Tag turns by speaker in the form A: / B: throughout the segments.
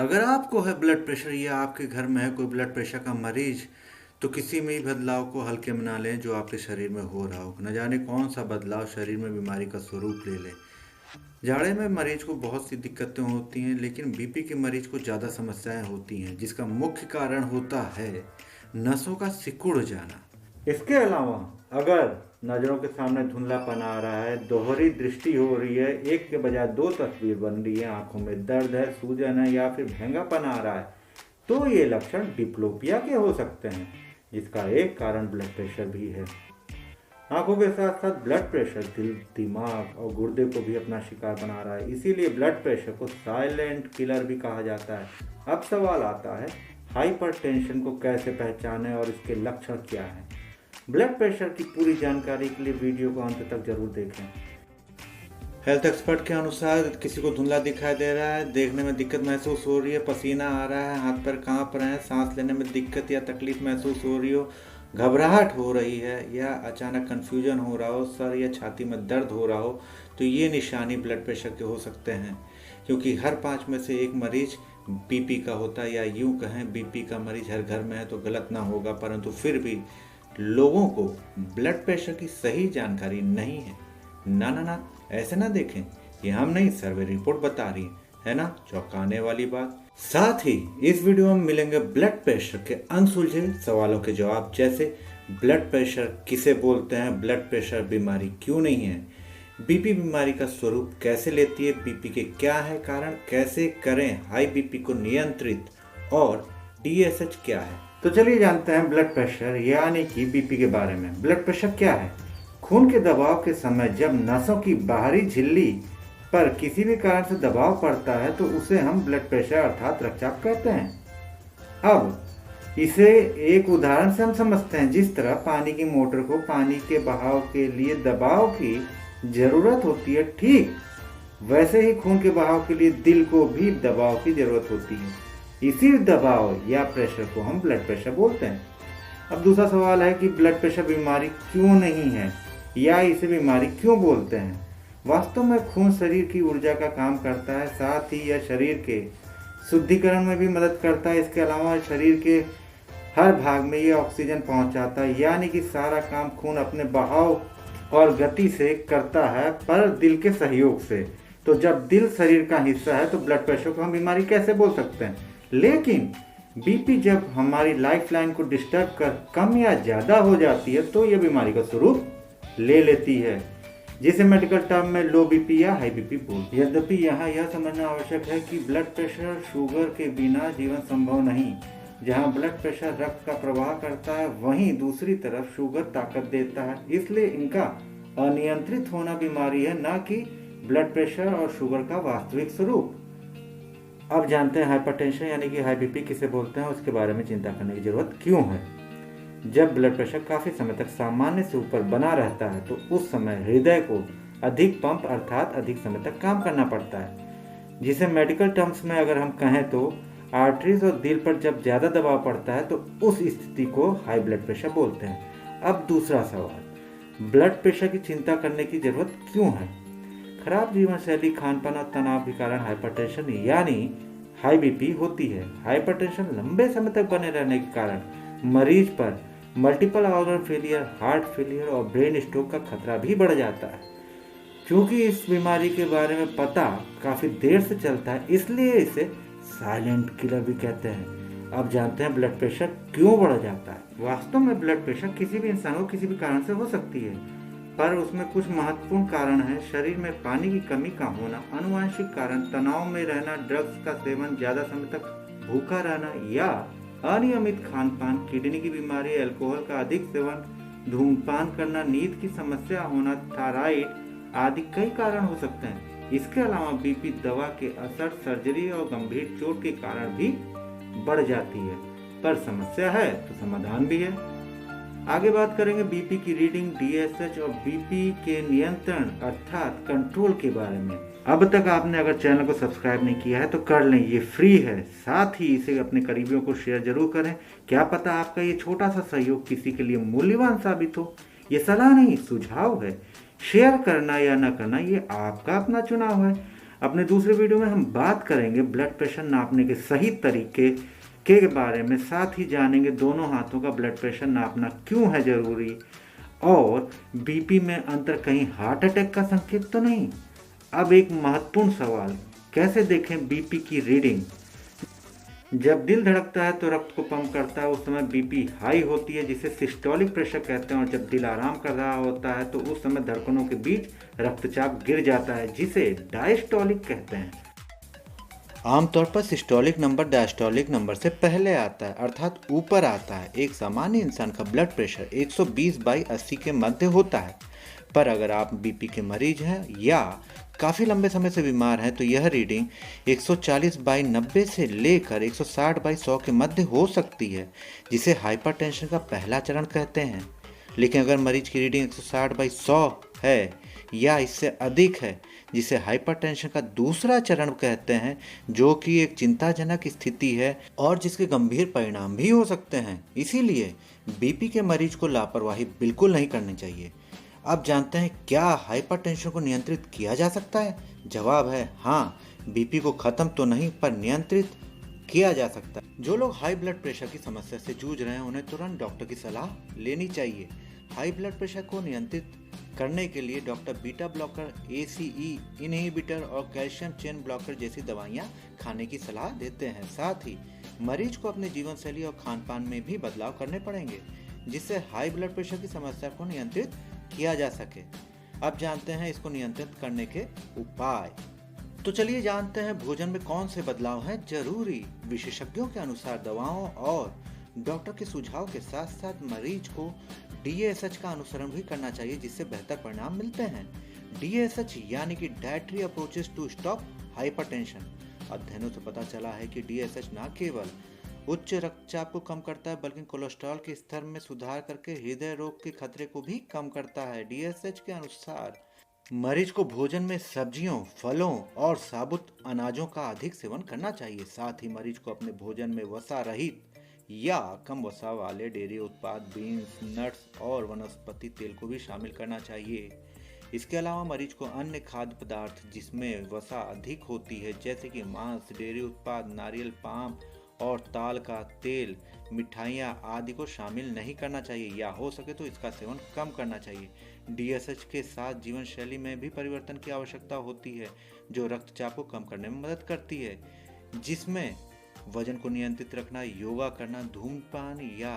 A: अगर आपको है ब्लड प्रेशर या आपके घर में है कोई ब्लड प्रेशर का मरीज, तो किसी में ही बदलाव को हल्के में ना लें जो आपके शरीर में हो रहा हो। न जाने कौन सा बदलाव शरीर में बीमारी का स्वरूप ले ले। जाड़े में मरीज को बहुत सी दिक्कतें होती हैं, लेकिन बीपी के मरीज को ज़्यादा समस्याएं होती हैं, जिसका मुख्य कारण होता है नसों का सिकुड़ जाना। इसके अलावा अगर नज़रों के सामने धुंधलापन आ रहा है, दोहरी दृष्टि हो रही है, एक के बजाय दो तस्वीर बन रही है, आंखों में दर्द है, सूजन है या फिर भेंगापन आ रहा है, तो ये लक्षण डिप्लोपिया के हो सकते हैं, जिसका एक कारण ब्लड प्रेशर भी है। आंखों के साथ साथ ब्लड प्रेशर दिल, दिमाग और गुर्दे को भी अपना शिकार बना रहा है, इसीलिए ब्लड प्रेशर को साइलेंट किलर भी कहा जाता है। अब सवाल आता है, हाइपरटेंशन को कैसे पहचानें और इसके लक्षण क्या हैं? ब्लड प्रेशर की पूरी जानकारी के लिए वीडियो को अंत तक जरूर देखें। हेल्थ एक्सपर्ट के अनुसार किसी को धुंधला दिखाई दे रहा है, देखने में दिक्कत महसूस हो रही है, पसीना आ रहा है, हाथ पैर कांप रहे हैं, सांस लेने में दिक्कत या तकलीफ महसूस हो रही हो, घबराहट हो रही है या अचानक कन्फ्यूजन हो रहा हो, सर या छाती में दर्द हो रहा हो, तो ये निशानी ब्लड प्रेशर के हो सकते हैं। क्योंकि हर 5 में से एक मरीज बीपी का होता है, या यूं कहें बीपी का मरीज हर घर में है तो गलत ना होगा, परंतु फिर भी लोगों को ब्लड प्रेशर की सही जानकारी नहीं है। ना ना ना, ऐसे ना देखें, ये हम नहीं, सर्वे रिपोर्ट बता रही है ना, चौंकाने वाली बात। साथ ही इस वीडियो में मिलेंगे ब्लड प्रेशर के अनसुलझे सवालों के जवाब, जैसे ब्लड प्रेशर किसे बोलते हैं, ब्लड प्रेशर बीमारी क्यों नहीं है, बीपी बीमारी का स्वरूप कैसे लेती है, बीपी के क्या है कारण, कैसे करें हाई बीपी को नियंत्रित, और डीएसएच क्या है। तो चलिए जानते हैं ब्लड प्रेशर यानी कि बीपी के बारे में। ब्लड प्रेशर क्या है? खून के दबाव के समय जब नसों की बाहरी झिल्ली पर किसी भी कारण से दबाव पड़ता है तो उसे हम ब्लड प्रेशर अर्थात रक्तचाप कहते हैं। अब इसे एक उदाहरण से हम समझते हैं। जिस तरह पानी की मोटर को पानी के बहाव के लिए दबाव की जरूरत होती है, ठीक वैसे ही खून के बहाव के लिए दिल को भी दबाव की जरूरत होती है। इसी दबाव या प्रेशर को हम ब्लड प्रेशर बोलते हैं। अब दूसरा सवाल है कि ब्लड प्रेशर बीमारी क्यों नहीं है या इसे बीमारी क्यों बोलते हैं। वास्तव में खून शरीर की ऊर्जा का काम करता है, साथ ही यह शरीर के शुद्धिकरण में भी मदद करता है। इसके अलावा शरीर के हर भाग में ये ऑक्सीजन पहुंचाता है, यानी कि सारा काम खून अपने बहाव और गति से करता है, पर दिल के सहयोग से। तो जब दिल शरीर का हिस्सा है तो ब्लड प्रेशर को हम बीमारी कैसे बोल सकते हैं। लेकिन बीपी जब हमारी लाइफलाइन को डिस्टर्ब कर कम या ज़्यादा हो जाती है तो यह बीमारी का स्वरूप ले लेती है, जिसे मेडिकल टर्म में लो बीपी या हाई बीपी बोलते हैं। यद्यपि यहाँ यह समझना आवश्यक है कि ब्लड प्रेशर शुगर के बिना जीवन संभव नहीं। जहाँ ब्लड प्रेशर रक्त का प्रवाह करता है, वहीं दूसरी तरफ शुगर ताकत देता है, इसलिए इनका अनियंत्रित होना बीमारी है, न कि ब्लड प्रेशर और शुगर का वास्तविक स्वरूप। अब जानते हैं हाइपरटेंशन यानी कि हाई बीपी किसे बोलते हैं, उसके बारे में चिंता करने की जरूरत क्यों है। जब ब्लड प्रेशर काफ़ी समय तक सामान्य से ऊपर बना रहता है तो उस समय हृदय को अधिक पंप अर्थात अधिक समय तक काम करना पड़ता है, जिसे मेडिकल टर्म्स में अगर हम कहें तो आर्टरीज और दिल पर जब ज़्यादा दबाव पड़ता है तो उस स्थिति को हाई ब्लड प्रेशर बोलते हैं। अब दूसरा सवाल, ब्लड प्रेशर की चिंता करने की जरूरत क्यों है। खराब जीवन शैली, खानपान और तनाव के कारण हाइपरटेंशन यानी हाई बीपी होती है। हाइपरटेंशन लंबे समय तक बने रहने के कारण मरीज पर multiple organ failure, heart failure और ब्रेन स्ट्रोक का खतरा भी बढ़ जाता है। क्योंकि इस बीमारी के बारे में पता काफ़ी देर से चलता है, इसलिए इसे साइलेंट किलर भी कहते हैं। अब जानते हैं ब्लड प्रेशर क्यों बढ़ जाता है। वास्तव में ब्लड प्रेशर किसी भी इंसान को किसी भी कारण से हो सकती है, पर उसमें कुछ महत्वपूर्ण कारण हैं। शरीर में पानी की कमी का होना, आनुवंशिक कारण, तनाव में रहना, ड्रग्स का सेवन, ज़्यादा समय तक भूखा रहना या अनियमित खानपान, किडनी की बीमारी, अल्कोहल का अधिक सेवन, धूम्रपान करना, नींद की समस्या होना, थायराइड आदि कई कारण हो सकते हैं। इसके अलावा बीपी दवा के असर, सर्जरी और गंभीर चोट के कारण भी बढ़ जाती है। पर समस्या है तो समाधान भी है। आगे बात करेंगे बीपी की रीडिंग, डीएसएच और बीपी के नियंत्रण अर्थात कंट्रोल के बारे में। अब तक आपने अगर चैनल को सब्सक्राइब नहीं किया है तो कर लें, ये फ्री है। साथ ही इसे अपने करीबियों को शेयर जरूर करें, क्या पता आपका ये छोटा सा सहयोग किसी के लिए मूल्यवान साबित हो। ये सलाह नहीं, सुझाव है। शेयर करना या न करना ये आपका अपना चुनाव है। अपने दूसरे वीडियो में हम बात करेंगे ब्लड प्रेशर नापने के सही तरीके के बारे में, साथ ही जानेंगे दोनों हाथों का ब्लड प्रेशर नापना क्यों है ज़रूरी, और बीपी में अंतर कहीं हार्ट अटैक का संकेत तो नहीं। अब एक महत्वपूर्ण सवाल, कैसे देखें बीपी की रीडिंग। जब दिल धड़कता है तो रक्त को पंप करता है, उस समय बीपी हाई होती है जिसे सिस्टोलिक प्रेशर कहते हैं, और जब दिल आराम कर रहा होता है तो उस समय धड़कनों के बीच रक्तचाप गिर जाता है जिसे डायस्टोलिक कहते हैं। आमतौर पर सिस्टोलिक नंबर डायस्टोलिक नंबर से पहले आता है, अर्थात ऊपर आता है। एक सामान्य इंसान का ब्लड प्रेशर 120/80 के मध्य होता है, पर अगर आप बीपी के मरीज हैं या काफ़ी लंबे समय से बीमार हैं तो यह रीडिंग 140/90 से लेकर 160/100 के मध्य हो सकती है, जिसे हाइपरटेंशन का पहला चरण कहते हैं। लेकिन अगर मरीज की रीडिंग 160/100 है या इससे अधिक है, जिसे हाइपरटेंशन का दूसरा चरण कहते हैं, जो कि एक चिंताजनक स्थिति है और जिसके गंभीर परिणाम भी हो सकते हैं। इसीलिए बीपी के मरीज को लापरवाही बिल्कुल नहीं करनी चाहिए। अब जानते हैं क्या हाइपरटेंशन को नियंत्रित किया जा सकता है। जवाब है हाँ, बीपी को खत्म तो नहीं पर नियंत्रित किया जा सकता है। जो लोग हाई ब्लड प्रेशर की समस्या से जूझ रहे हैं उन्हें तुरंत डॉक्टर की सलाह लेनी चाहिए। हाई ब्लड प्रेशर को नियंत्रित करने के लिए doctor beta blocker, ACE inhibitor और कैल्शियम चेन ब्लॉकर जैसी दवाइयाँ खाने की सलाह देते हैं। साथ ही मरीज को अपने जीवन शैली और खान पान में भी बदलाव करने पड़ेंगे, जिससे हाई ब्लड प्रेशर की समस्या को नियंत्रित किया जा सके। अब जानते हैं इसको नियंत्रित करने के उपाय। तो चलिए जानते हैं भोजन में कौन से बदलाव हैं जरूरी। विशेषज्ञों के अनुसार दवाओं और डॉक्टर के सुझाव के साथ साथ मरीज को DSH का अनुसरण भी करना चाहिए, जिससे बेहतर परिणाम मिलते हैं। DSH यानी कि dietary approaches to stop hypertension. अध्ययनों से पता चला है कि DSH न केवल उच्च रक्तचाप को कम करता है बल्कि कोलेस्ट्रॉल के स्तर में सुधार करके हृदय रोग के खतरे को भी कम करता है। DSH के अनुसार मरीज को भोजन में सब्जियों, फलों और साबुत अनाजों का अधिक सेवन करना चाहिए। साथ ही मरीज को अपने भोजन में वसा रहित या कम वसा वाले डेयरी उत्पाद, बीन्स, नट्स और वनस्पति तेल को भी शामिल करना चाहिए। इसके अलावा मरीज को अन्य खाद्य पदार्थ जिसमें वसा अधिक होती है, जैसे कि मांस, डेयरी उत्पाद, नारियल, पाम और ताल का तेल, मिठाइयाँ आदि को शामिल नहीं करना चाहिए या हो सके तो इसका सेवन कम करना चाहिए। DSH के साथ जीवन शैली में भी परिवर्तन की आवश्यकता होती है, जो रक्तचाप को कम करने में मदद करती है, जिसमें वजन को नियंत्रित रखना, योगा करना, धूम्रपान या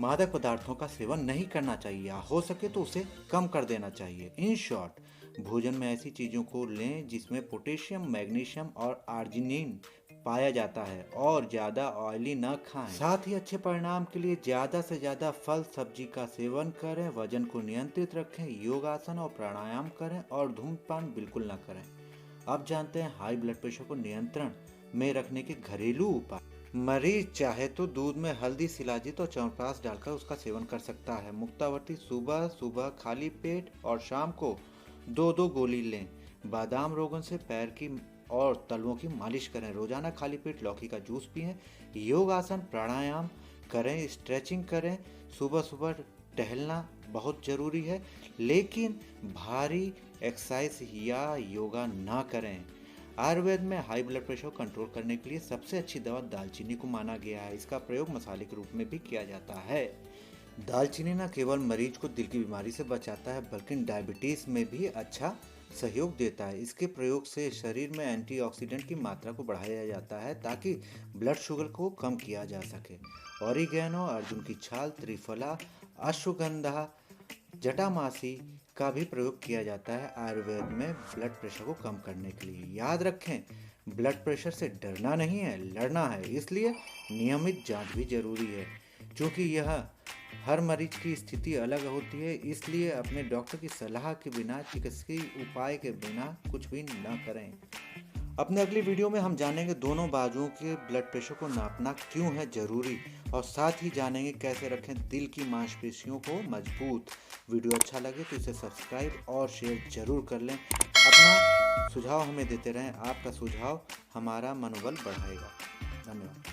A: मादक पदार्थों का सेवन नहीं करना चाहिए या हो सके तो उसे कम कर देना चाहिए। इन शॉर्ट, भोजन में ऐसी चीज़ों को लें जिसमें पोटेशियम, मैग्नीशियम और आर्जिनिन पाया जाता है और ज़्यादा ऑयली न खाएं। साथ ही अच्छे परिणाम के लिए ज़्यादा से ज़्यादा फल सब्जी का सेवन करें, वजन को नियंत्रित रखें, योगासन और प्राणायाम करें और धूम्रपान बिल्कुल न करें। अब जानते हैं हाई ब्लड प्रेशर को नियंत्रण में रखने के घरेलू उपाय। मरीज चाहे तो दूध में हल्दी, शिलाजीत और च्यवनप्राश डालकर उसका सेवन कर सकता है। मुक्तावर्ती सुबह सुबह खाली पेट और शाम को 2-2 गोली लें। बादाम रोगन से पैर की और तलवों की मालिश करें। रोजाना खाली पेट लौकी का जूस पिएं। योग आसन, प्राणायाम करें, स्ट्रेचिंग करें। सुबह सुबह टहलना बहुत ज़रूरी है, लेकिन भारी एक्सरसाइज या योगा ना करें। आयुर्वेद में हाई ब्लड प्रेशर को कंट्रोल करने के लिए सबसे अच्छी दवा दालचीनी को माना गया है। इसका प्रयोग मसाले के रूप में भी किया जाता है। दालचीनी न केवल मरीज को दिल की बीमारी से बचाता है बल्कि डायबिटीज़ में भी अच्छा सहयोग देता है। इसके प्रयोग से शरीर में एंटीऑक्सीडेंट की मात्रा को बढ़ाया जाता है ताकि ब्लड शुगर को कम किया जा सके। ऑरिगेनो, अर्जुन की छाल, त्रिफला, अश्वगंधा, जटामासी का भी प्रयोग किया जाता है आयुर्वेद में ब्लड प्रेशर को कम करने के लिए। याद रखें, ब्लड प्रेशर से डरना नहीं है, लड़ना है। इसलिए नियमित जांच भी जरूरी है। क्योंकि यह हर मरीज की स्थिति अलग होती है, इसलिए अपने डॉक्टर की सलाह के बिना, चिकित्सकीय उपाय के बिना कुछ भी न करें। अपने अगली वीडियो में हम जानेंगे दोनों बाजुओं के ब्लड प्रेशर को नापना क्यों है जरूरी, और साथ ही जानेंगे कैसे रखें दिल की मांसपेशियों को मजबूत। वीडियो अच्छा लगे तो इसे सब्सक्राइब और शेयर जरूर कर लें। अपना सुझाव हमें देते रहें, आपका सुझाव हमारा मनोबल बढ़ाएगा। धन्यवाद।